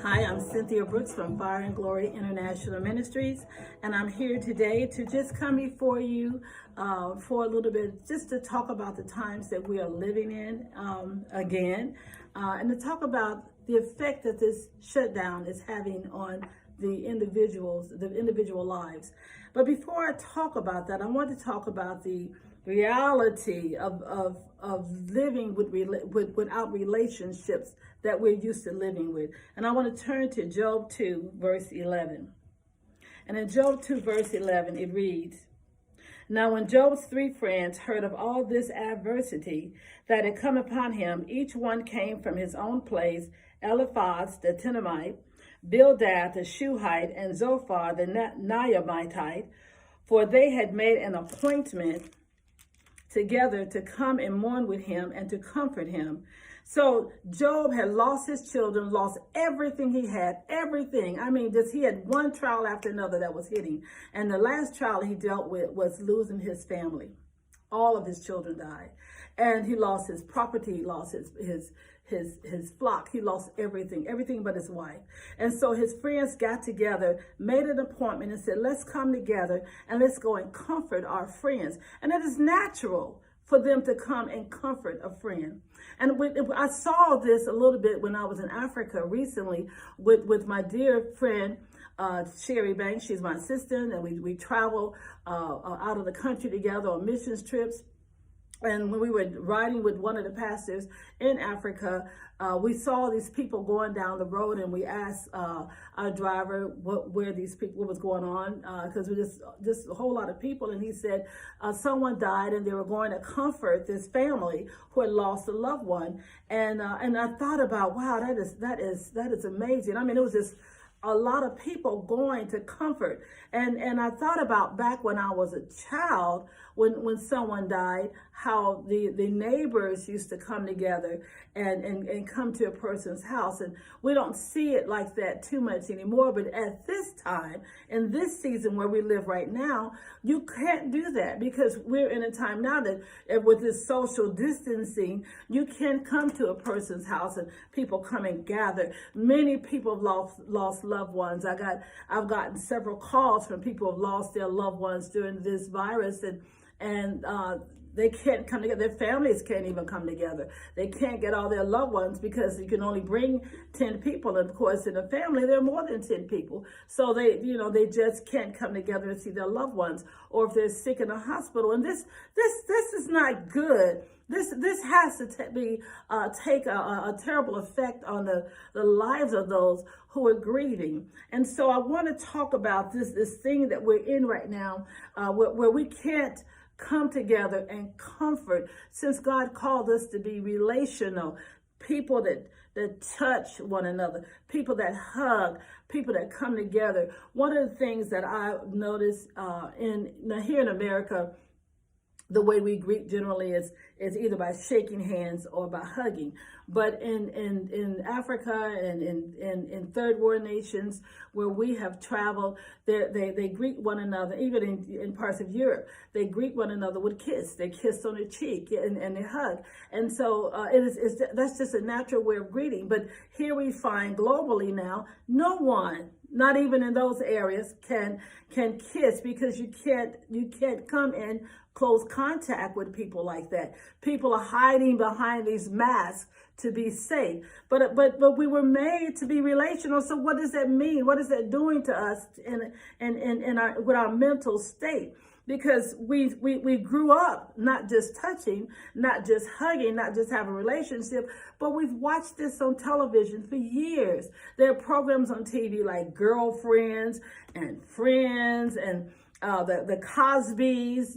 Hi, I'm Cynthia Brooks from Fire and Glory International Ministries, and I'm here today to just come before you for a little bit, just to talk about the times that we are living in again, and to talk about the effect that this shutdown is having on the individual lives. But before I talk about that, I want to talk about the reality of living without relationships that we're used to living with. And I want to turn to Job 2, verse 11. And in Job 2, verse 11, it reads, "Now when Job's three friends heard of all this adversity that had come upon him, each one came from his own place, Eliphaz the Temanite, Bildad the Shuhite, and Zophar the Naamathite, for they had made an appointment together to come and mourn with him and to comfort him." So Job had lost his children, lost everything he had, everything. I mean, he had one trial after another that was hitting. And the last trial he dealt with was losing his family. All of his children died. And he lost his property, he lost his flock, he lost everything but his wife. And so his friends got together, made an appointment and said, let's come together and let's go and comfort our friends. And it is natural for them to come and comfort a friend. And I saw this a little bit when I was in Africa recently with my dear friend, Sherry Banks. She's my assistant, and we travel out of the country together on missions trips. And when we were riding with one of the pastors in Africa, we saw these people going down the road, and we asked our driver what was going on, because we just a whole lot of people. And he said someone died, and they were going to comfort this family who had lost a loved one. And I thought about, wow, that is amazing. I mean, it was just a lot of people going to comfort. And I thought about back when I was a child, when someone died, how the neighbors used to come together and come to a person's house. And we don't see it like that too much anymore. But at this time, in this season where we live right now, you can't do that, because we're in a time now that with this social distancing, you can't come to a person's house and people come and gather. Many people have lost loved ones. I've gotten several calls from people who have lost their loved ones during this virus, and they can't come together. Their families can't even come together. They can't get all their loved ones because you can only bring 10 people. And of course, in a family, there are more than 10 people. So they just can't come together and see their loved ones, or if they're sick in a hospital. And this is not good. This has to take a terrible effect on the lives of those who are grieving. And so I want to talk about this thing that we're in right now, where we can't come together and comfort, since God called us to be relational, people that touch one another, people that hug, people that come together. One of the things that I noticed here in America, the way we greet generally is either by shaking hands or by hugging. But in Africa and in third world nations where we have traveled, they greet one another. Even in parts of Europe, they greet one another with kiss. They kiss on the cheek and they hug. And so that's just a natural way of greeting. But here we find globally now, no one, not even in those areas, can kiss, because you can't come in close contact with people like that. People are hiding behind these masks to be safe. But we were made to be relational. So what does that mean? What is that doing to us with our mental state? Because we grew up not just touching, not just hugging, not just having a relationship, but we've watched this on television for years. There are programs on TV like Girlfriends and Friends and the Cosbys.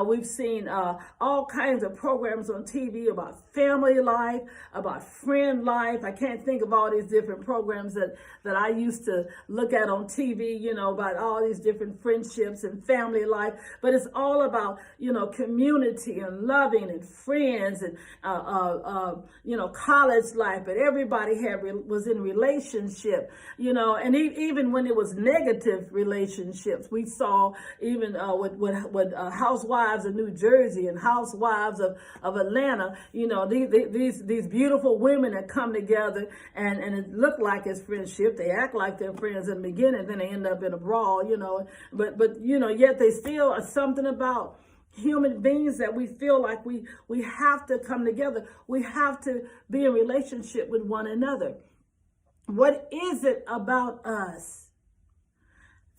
We've seen all kinds of programs on TV about family life, about friend life. I can't think of all these different programs that I used to look at on TV, about all these different friendships and family life. But it's all about, community and loving and friends and, college life. But everybody was in relationship, and even when it was negative relationships, we saw saw even with housewives of New Jersey and housewives of Atlanta, these beautiful women that come together and it look like it's friendship. They act like they're friends in the beginning, then they end up in a brawl, but yet they still are something about human beings that we feel like we have to come together. We have to be in relationship with one another. What is it about us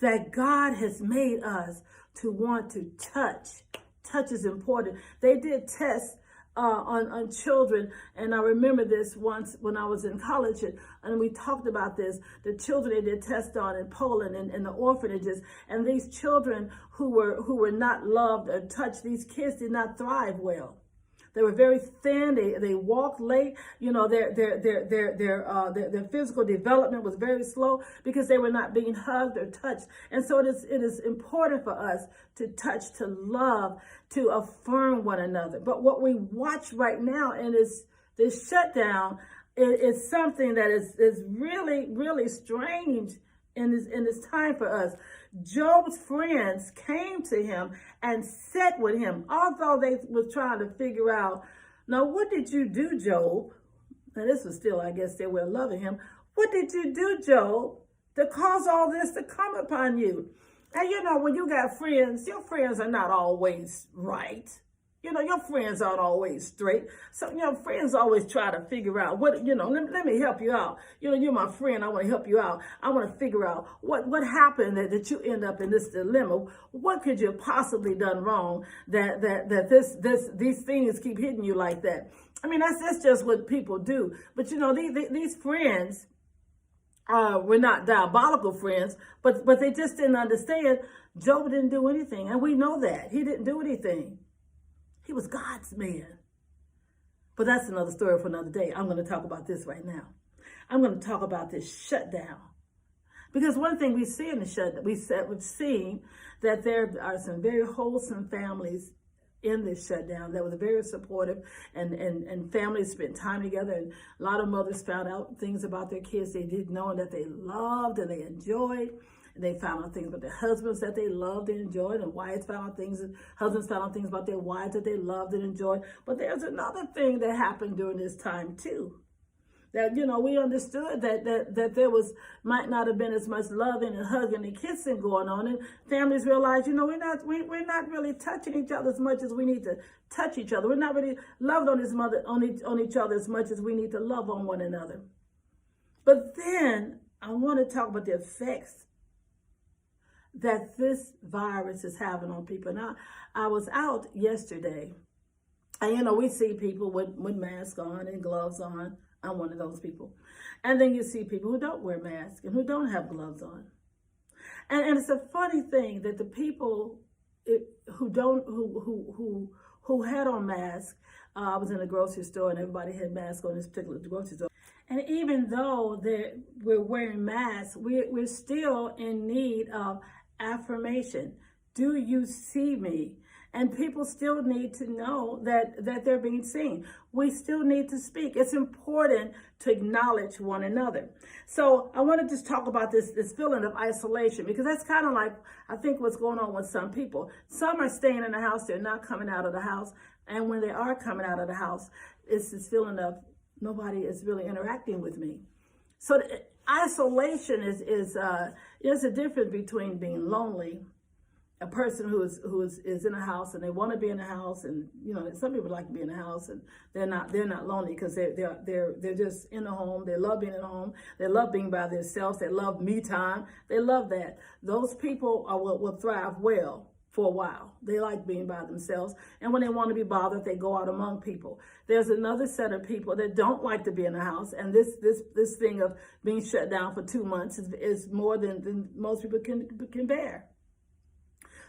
that God has made us to want to touch? Touch is important. They did tests on children, and I remember this once when I was in college, and we talked about this. The children they did tests on in Poland and in the orphanages, and these children who were not loved or touched, these kids did not thrive well. They were very thin. They walked late. Their physical development was very slow because they were not being hugged or touched. And so it is important for us to touch, to love, to affirm one another. But what we watch right now in this shutdown is something that is really, really strange in this time for us. Job's friends came to him and sat with him, although they were trying to figure out, now what did you do, Job? And this was still, I guess, their way of loving him. What did you do, Job, to cause all this to come upon you? And when you got friends, your friends are not always right. Your friends aren't always straight. So, friends always try to figure out let me help you out. You're my friend. I want to help you out. I want to figure out what happened that you end up in this dilemma. What could you have possibly done wrong that these things keep hitting you like that? I mean, that's just what people do. But, these friends were not diabolical friends, but they just didn't understand. Job didn't do anything. And we know that. He didn't do anything. He was God's man. But that's another story for another day. I'm going to talk about this right now. I'm going to talk about this shutdown. Because one thing we see in the shutdown, we've seen that there are some very wholesome families in this shutdown that was very supportive, and families spent time together, and a lot of mothers found out things about their kids they didn't know and that they loved and they enjoyed. And they found out things about their husbands that they loved and enjoyed, and wives found out things, and husbands found out things about their wives that they loved and enjoyed. But there's another thing that happened during this time too. That, we understood that there might not have been as much loving and hugging and kissing going on, and families realized, we're not really touching each other as much as we need to touch each other. We're not really loved on each other as much as we need to love on one another. But then I want to talk about the effects that this virus is having on people. Now, I was out yesterday, and we see people with masks on and gloves on. I'm one of those people. And then you see people who don't wear masks and who don't have gloves on. And it's a funny thing that the people who had on masks, I was in a grocery store and everybody had masks on this particular grocery store. And even though we're wearing masks, we're still in need of affirmation. Do you see me? And people still need to know that they're being seen. We still need to speak. It's important to acknowledge one another. So I want to just talk about this feeling of isolation, because that's kind of like, I think, what's going on with some people. Some are staying in the house. They're not coming out of the house. And when they are coming out of the house, it's this feeling of nobody is really interacting with me. So isolation is a difference between being lonely, a person who is in a house and they want to be in a house, and some people like to be in a house and they're not lonely because they're just in the home. They love being in the home. They love being by themselves. They love me time. They love that. Those people will thrive well for a while. They like being by themselves, and when they want to be bothered, they go out among people. There's another set of people that don't like to be in the house, and this thing of being shut down for 2 months is more than most people can bear.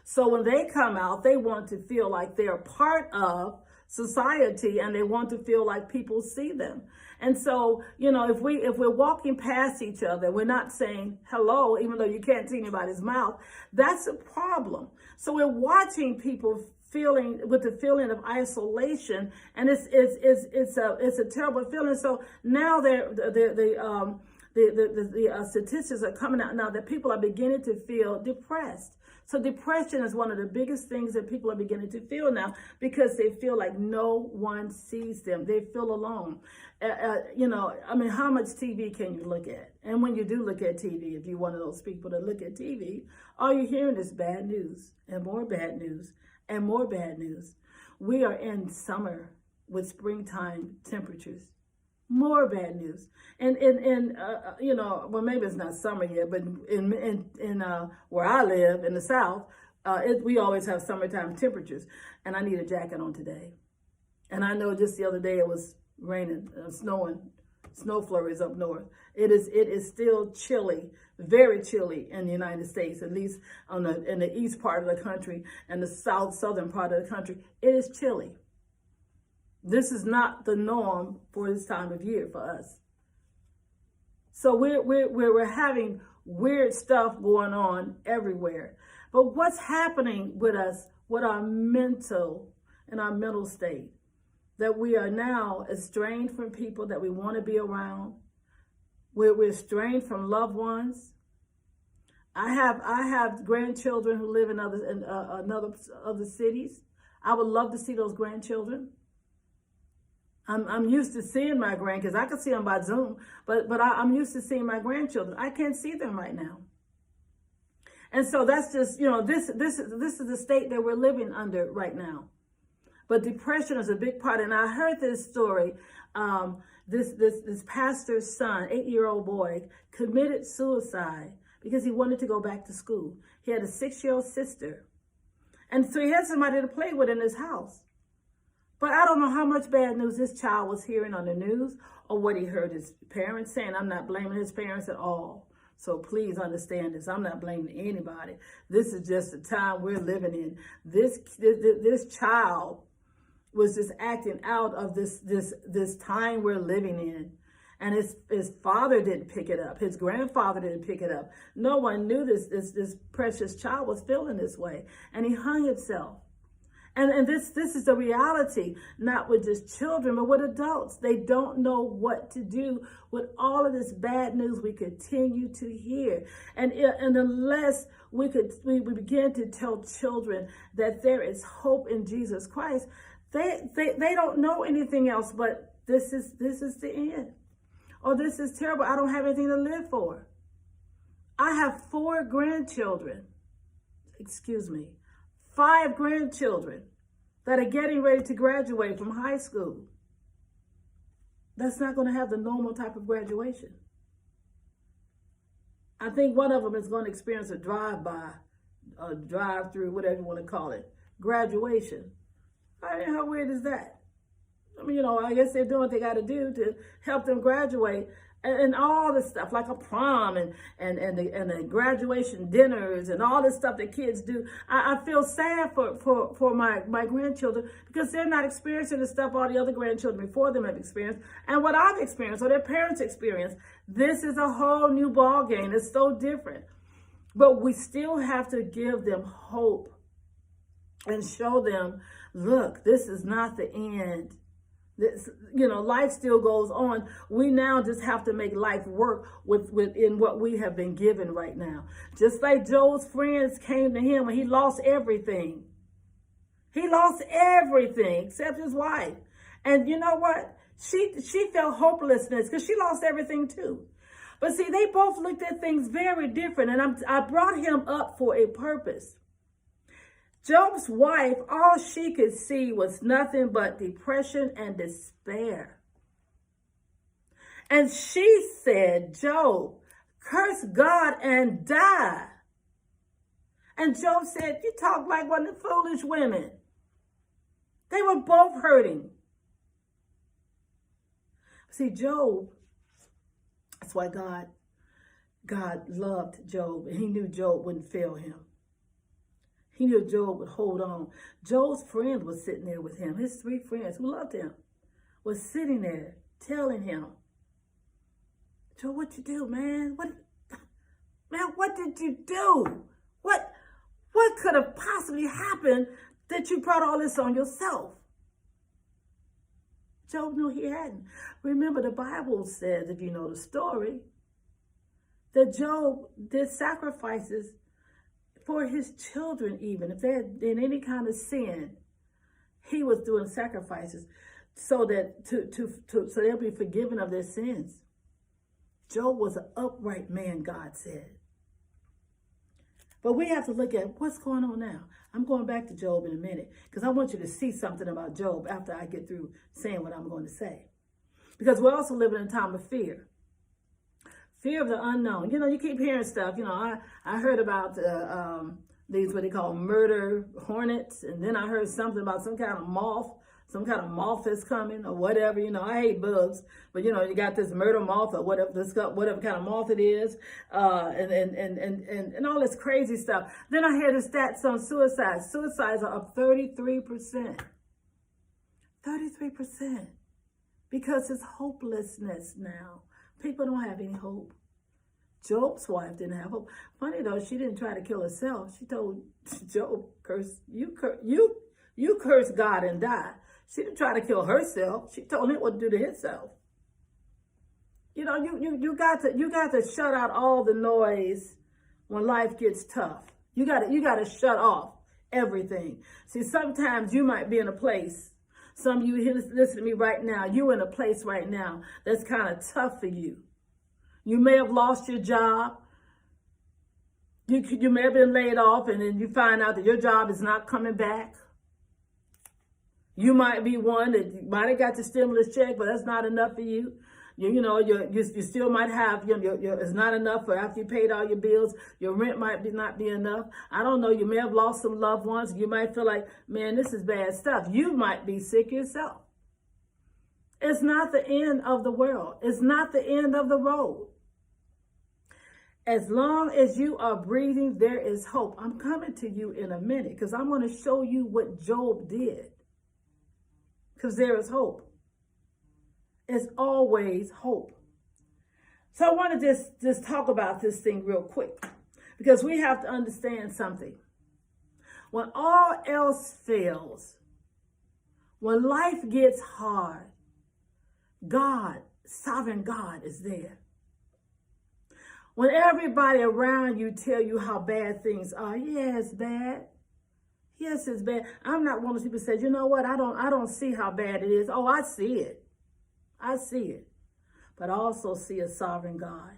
So when they come out, they want to feel like they're part of society, and they want to feel like people see them. And so, if we're walking past each other, we're not saying hello, even though you can't see anybody's mouth, that's a problem. So we're watching people feeling with the feeling of isolation, and it's a terrible feeling. So now the statistics are coming out now that people are beginning to feel depressed. So depression is one of the biggest things that people are beginning to feel now because they feel like no one sees them. They feel alone. How much TV can you look at? And when you do look at TV, if you're one of those people that look at TV, all you're hearing is bad news and more bad news and more bad news. We are in summer with springtime temperatures. More bad news, and well, maybe it's not summer yet, but in where I live in the South, we always have summertime temperatures, and I need a jacket on today. And I know just the other day it was raining, snowing, snow flurries up north. It is still chilly, very chilly in the United States, at least in the east part of the country and the southern part of the country. It is chilly. This is not the norm for this time of year for us. So we're having weird stuff going on everywhere. But what's happening with us, with our mental state, that we are now estranged from people that we want to be around. We're estranged from loved ones. I have grandchildren who live in other cities. I would love to see those grandchildren. I'm used to seeing my grandkids. I can see them by Zoom, but I'm used to seeing my grandchildren. I can't see them right now. And so that's just, this is the state that we're living under right now. But depression is a big part. And I heard this story. This pastor's son, 8-year-old boy, committed suicide because he wanted to go back to school. He had a 6-year-old sister. And so he had somebody to play with in his house. But I don't know how much bad news this child was hearing on the news or what he heard his parents saying. I'm not blaming his parents at all. So please understand this. I'm not blaming anybody. This is just the time we're living in. This child was just acting out of this time we're living in. And his father didn't pick it up. His grandfather didn't pick it up. No one knew this precious child was feeling this way. And he hung himself. And this is the reality, not with just children, but with adults. They don't know what to do with all of this bad news we continue to hear. And unless we begin to tell children that there is hope in Jesus Christ, they don't know anything else but this is the end. Or this is terrible. I don't have anything to live for. I have 5 grandchildren that are getting ready to graduate from high school. That's not going to have the normal type of graduation. I think one of them is going to experience a drive-by, a drive-through, whatever you want to call it, graduation. How weird is that? I mean, I guess they're doing what they got to do to help them graduate. And all this stuff, like a prom and the graduation dinners and all this stuff that kids do. I feel sad for my grandchildren because they're not experiencing the stuff all the other grandchildren before them have experienced and what I've experienced or their parents experienced. This is a whole new ball game. It's so different. But we still have to give them hope and show them, look, this is not the end. Life still goes on. We now just have to make life work within what we have been given right now. Just like Job's friends came to him when he lost everything. He lost everything except his wife. And you know what? She felt hopelessness because she lost everything too. But see, they both looked at things very different. And I brought him up for a purpose. Job's wife, all she could see was nothing but depression and despair. And she said, Job, curse God and die. And Job said, you talk like one of the foolish women. They were both hurting. See, Job, that's why God loved Job, and he knew Job wouldn't fail him. He knew Job would hold on. Job's friend was sitting there with him. His 3 friends who loved him was sitting there telling him, Job, what you do, man? What did you do? What could have possibly happened that you brought all this on yourself? Job knew he hadn't. Remember, the Bible says, if you know the story, that Job did sacrifices for his children, even if they had in any kind of sin, he was doing sacrifices so that so they'll be forgiven of their sins. Job was an upright man, God said. But we have to look at what's going on now. I'm going back to Job in a minute because I want you to see something about Job after I get through saying what I'm going to say. Because we're also living in a time of fear. Fear of the unknown. You know, you keep hearing stuff. You know, I heard about these, what they call murder hornets. And then I heard something about some kind of moth. Some kind of moth is coming or whatever. You know, I hate bugs. But, you know, you got this murder moth or whatever kind of moth it is. And all this crazy stuff. Then I hear the stats on suicide. Suicides are up 33%. 33%. Because it's hopelessness now. People don't have any hope. Job's wife didn't have hope. Funny though, she didn't try to kill herself. She told Job, you curse God and die. She didn't try to kill herself. She told him what to do to himself. You know, you got to shut out all the noise when life gets tough. You got to shut off everything. See, sometimes you might be in a place. Some of you listen to me right now. You're in a place right now that's kind of tough for you. You may have lost your job. You may have been laid off, and then you find out that your job is not coming back. You might be one that might have got the stimulus check, but that's not enough for you. You still might have, it's not enough for after you paid all your bills. Your rent might not be enough. I don't know. You may have lost some loved ones. You might feel like, man, this is bad stuff. You might be sick yourself. It's not the end of the world. It's not the end of the road. As long as you are breathing, there is hope. I'm coming to you in a minute because I'm going to show you what Job did. Because there is hope. It's always hope. So I want to just talk about this thing real quick. Because we have to understand something. When all else fails, when life gets hard, God, sovereign God, is there. When everybody around you tell you how bad things are, yeah, it's bad. Yes, it's bad. I'm not one of those people who says, you know what, I don't see how bad it is. Oh, I see it. I see it. But I also see a sovereign God.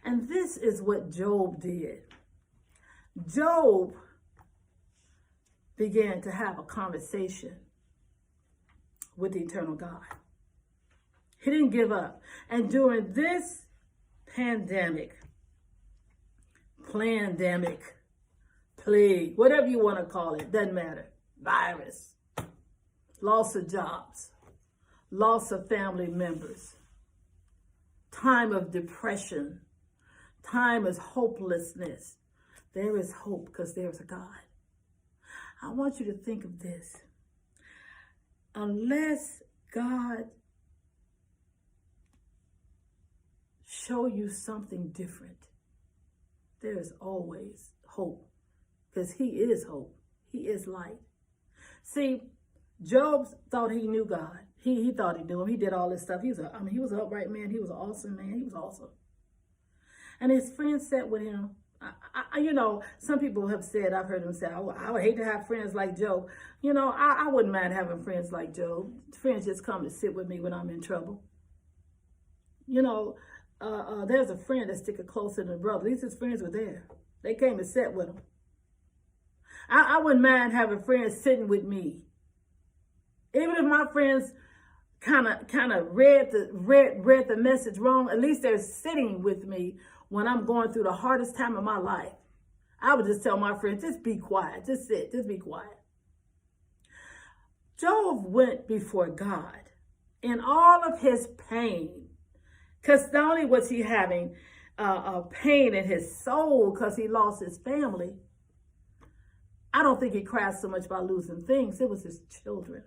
And this is what Job did. Job began to have a conversation with the eternal God. He didn't give up. And during this pandemic, plague, whatever you want to call it, doesn't matter. Virus, loss of jobs, loss of family members, time of depression, time of hopelessness. There is hope because there's a God. I want you to think of this. Unless God show you something different, there is always hope. Because he is hope. He is light. See, Job thought he knew God. He thought he knew him. He did all this stuff. He was an upright man. He was an awesome man. He was awesome. And his friends sat with him. Some people have said, I've heard them say, I would hate to have friends like Job. I wouldn't mind having friends like Job. Friends just come to sit with me when I'm in trouble. There's a friend that sticks closer than a brother. At least his friends were there. They came and sat with him. I wouldn't mind having friends sitting with me. Even if my friends kind of read the message wrong, at least they're sitting with me when I'm going through the hardest time of my life. I would just tell my friends, just be quiet, just sit, just be quiet. Job went before God in all of his pain, because not only was he having a pain in his soul because he lost his family, I don't think he cried so much about losing things. It was his children.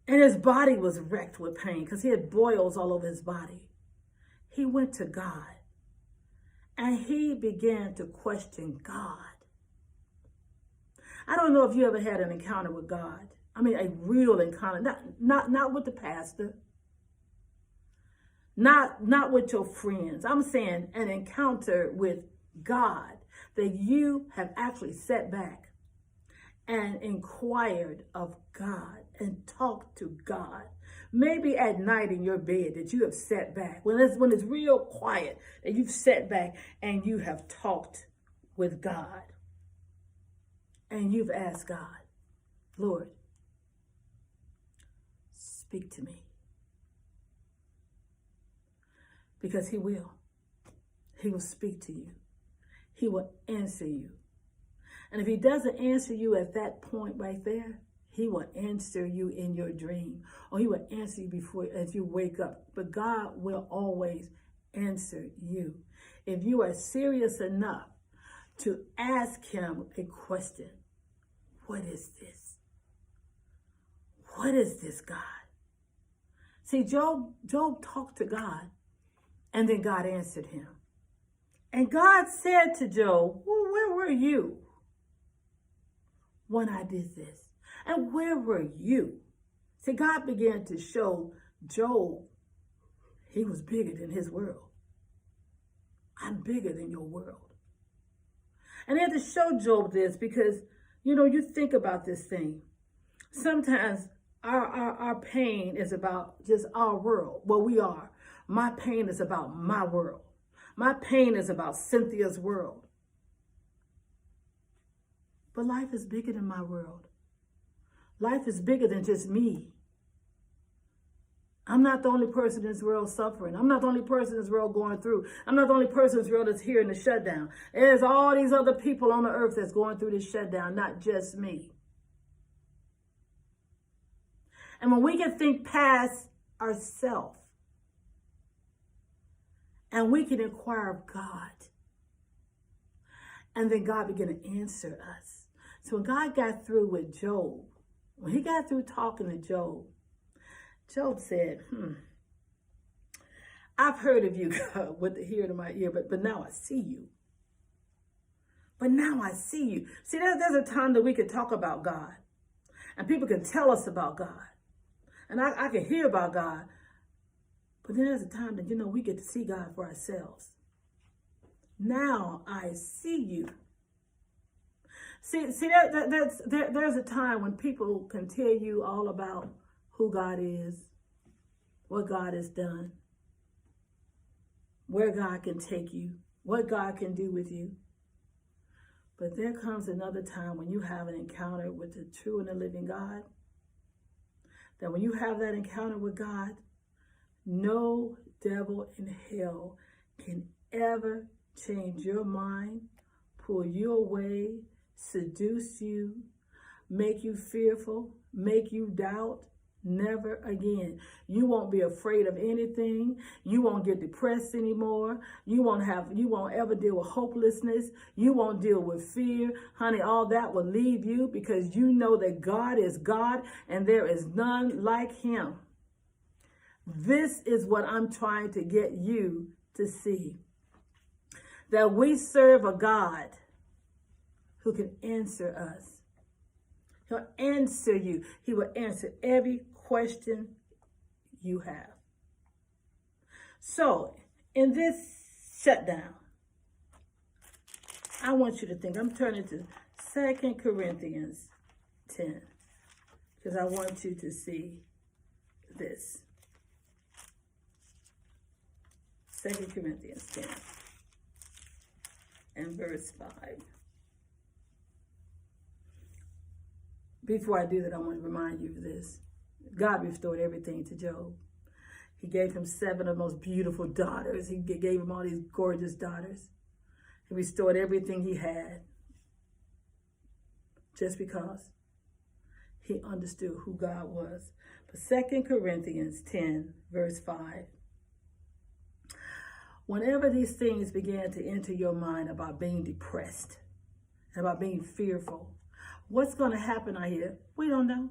And his body was wrecked with pain because he had boils all over his body. He went to God and he began to question God. I don't know if you ever had an encounter with God. I mean, a real encounter, not with the pastor, not with your friends. I'm saying an encounter with God, that you have actually sat back and inquired of God and talked to God. Maybe at night in your bed that you have sat back, when it's real quiet, that you've sat back and you have talked with God. And you've asked God, Lord, speak to me. Because he will. He will speak to you. He will answer you. And if he doesn't answer you at that point right there, he will answer you in your dream, or he will answer you as you wake up. But God will always answer you. If you are serious enough to ask him a question, what is this? What is this, God? See, Job talked to God, and then God answered him. And God said to Job, well, where were you when I did this? And where were you? See, God began to show Job he was bigger than his world. I'm bigger than your world. And he had to show Job this because, you think about this thing. Sometimes our pain is about just our world, where we are. My pain is about my world. My pain is about Cynthia's world. But life is bigger than my world. Life is bigger than just me. I'm not the only person in this world suffering. I'm not the only person in this world going through. I'm not the only person in this world that's here in the shutdown. There's all these other people on the earth that's going through this shutdown, not just me. And when we can think past ourselves, and we can inquire of God, and then God began to answer us. So when God got through with Job, when he got through talking to Job, Job said, I've heard of you, God, with the hearing of my ear, but now I see you. But now I see you. See, there's a time that we can talk about God, and people can tell us about God. And I can hear about God, but then there's a time that, we get to see God for ourselves. Now I see you. See, there's a time when people can tell you all about who God is, what God has done, where God can take you, what God can do with you. But there comes another time when you have an encounter with the true and the living God, that when you have that encounter with God, no devil in hell can ever change your mind, pull you away, seduce you, make you fearful, make you doubt. Never again. You won't be afraid of anything. You won't get depressed anymore. You won't ever deal with hopelessness. You won't deal with fear. Honey, all that will leave you because you know that God is God and there is none like him. This is what I'm trying to get you to see. That we serve a God who can answer us. He'll answer you. He will answer every question you have. So, in this shutdown, I want you to think. I'm turning to 2 Corinthians 10 because I want you to see this. 2 Corinthians 10 and verse 5. Before I do that, I want to remind you of this. God restored everything to Job. He gave him 7 of the most beautiful daughters. He gave him all these gorgeous daughters. He restored everything he had just because he understood who God was. But 2 Corinthians 10, verse 5. Whenever these things began to enter your mind about being depressed, about being fearful, what's going to happen out here? We don't know.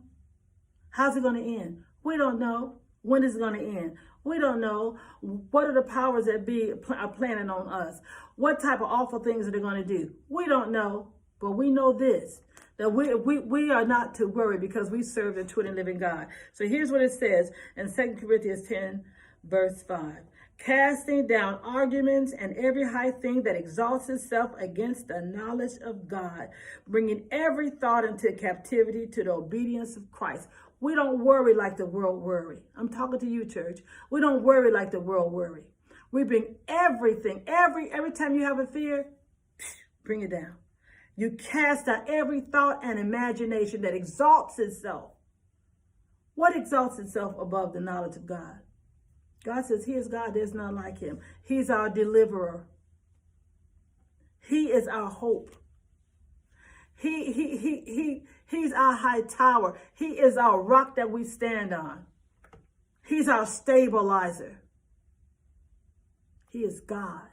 How's it going to end? We don't know. When is it going to end? We don't know. What are the powers that be are planning on us? What type of awful things are they going to do? We don't know. But we know this, that we are not to worry because we serve the true and living God. So here's what it says in 2 Corinthians 10, Verse 5. Casting down arguments and every high thing that exalts itself against the knowledge of God, bringing every thought into captivity to the obedience of Christ. We don't worry like the world worry. I'm talking to you, church. We don't worry like the world worry. We bring everything, every time you have a fear, bring it down. You cast out every thought and imagination that exalts itself. What exalts itself above the knowledge of God? God says, he is God, there's none like him. He's our deliverer. He is our hope. He's our high tower. He is our rock that we stand on. He's our stabilizer. He is God,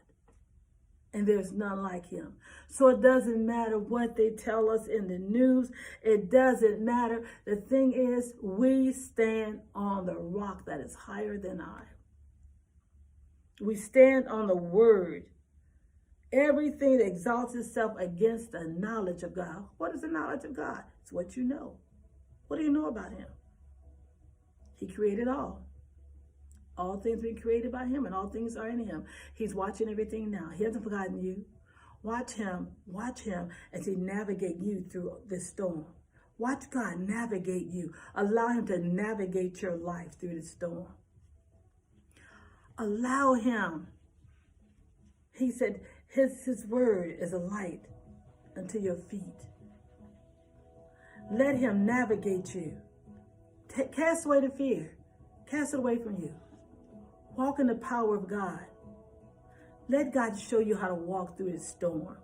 and there's none like him. So it doesn't matter what they tell us in the news. It doesn't matter. The thing is, we stand on the rock that is higher than I. We stand on the word. Everything that exalts itself against the knowledge of God. What is the knowledge of God? It's what you know. What do you know about him? He created all. All things been created by him, and all things are in him. He's watching everything now. He hasn't forgotten you. Watch him as he navigate you through this storm. Watch God navigate you. Allow him to navigate your life through this storm. Allow him. He said his word is a light unto your feet. Let him navigate you. Cast away the fear. Cast it away from you. Walk in the power of God. Let God show you how to walk through this storm.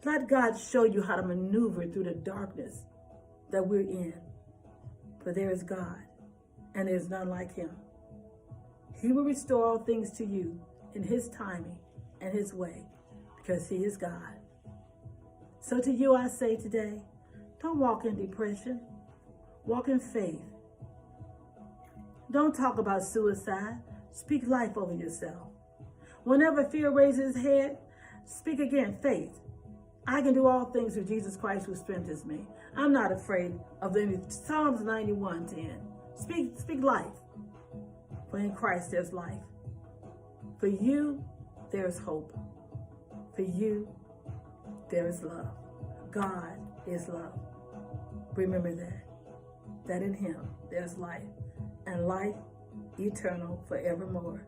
Let God show you how to maneuver through the darkness that we're in. For there is God, and there is none like him. He will restore all things to you in his timing and his way, because he is God. So to you I say today, don't walk in depression. Walk in faith. Don't talk about suicide. Speak life over yourself. Whenever fear raises its head, speak again faith. I can do all things through Jesus Christ who strengthens me. I'm not afraid of any. Psalms 91:10. Speak life. For in Christ there's life. For you, there's hope. For you, there is love. God is love. Remember that in him there's life, and life eternal forevermore.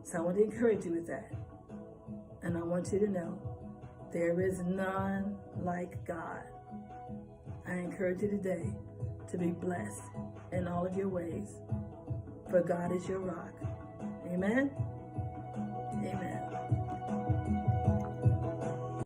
So I want to encourage you with that. And I want you to know there is none like God. I encourage you today to be blessed in all of your ways, for God is your rock. Amen? Amen.